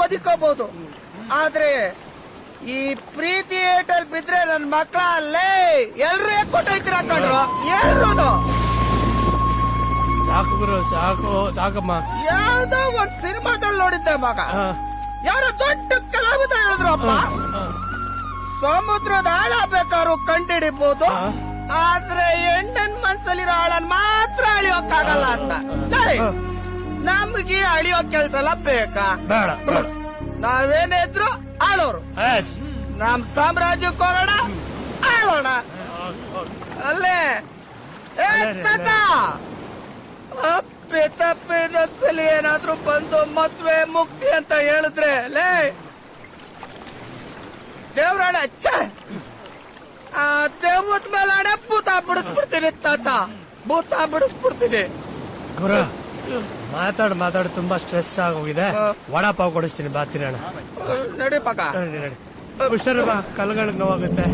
ಬದುಕೋಬಹುದು. ಆದ್ರೆ ಈ ಪ್ರೀತಿ ಏಟಲ್ ಬಿದ್ರೆ ನನ್ ಮಕ್ಳ ಅಲ್ಲೇ ಎಲ್ರು ಕೊಟ್ಟೋಯ್ತೀರ ಕಂಡ್ರು ಎಲ್ರು. ಸಾಕು ಗುರು, ಸಾಕು ಸಾಕಮ್ಮ. ಯಾವ್ದೋ ಒಂದ್ ಸಿನಿಮಾದಲ್ಲಿ ನೋಡಿದ್ದೆ ಮಗ, ಯಾರೋ ದೊಡ್ಡ ಕಲಾವಿದ ಹೇಳಿದ್ರಪ್ಪ, ಸಮುದ್ರದ ಆಳ ಬೇಕಾದ್ರೂ ಕಂಡಿಡಿಬಹುದು, ಆದ್ರೆ ಹೆಣ್ಣನ್ ಮನ್ಸಲ್ಲಿರೋ ಆಳನ್ ಮಾತ್ರ ಅಳಿಯೋಕ್ಕಾಗಲ್ಲ ಅಂತ. ನಮ್ಗೆ ಅಳಿಯೋ ಕೆಲ್ಸ ಎಲ್ಲ ಬೇಕಾ? ಬೇಡ ಬೇಡ. ನಾವೇನೇ ಇದ್ರು ಆಳೋರು. ನಮ್ ಸಾಮ್ರಾಜ್ಯಕ್ಕೆ ಹೋಗೋಣ, ಆಳೋಣ. ಅಲ್ಲೇ ತಾತ ಅಪ್ಪೆ ತಪ್ಪೆ ನೊಂದ್ಸಲಿ ಏನಾದ್ರೂ ಬಂದು ಮದ್ವೆ ಮುಕ್ತಿ ಅಂತ ಹೇಳಿದ್ರೆ ಲೇ ದೇವ್ರಾಣ ಆ ದೇವದ ಮೇಲೆ ಭೂತ ಬಿಡಿಸ್ಬಿಡ್ತೀನಿ ತಾತ, ಭೂತ ಬಿಡಿಸ್ಬಿಡ್ತೀನಿ. ಗುರು ಮಾತಾಡ್ ತುಂಬಾ ಸ್ಟ್ರೆಸ್ ಆಗೋಗಿದೆ. ವಡಾಪಾವ್ ಕೊಡಿಸ್ತೀನಿ, ಬಾತಿರೋಣ. ನಡಿ ಪಕ್ಕ. ನಡಿ ಹುಷಾರ ಬಾ, ಕಲ್ಗಳಿಗೆ ನೋವಾಗುತ್ತೆ.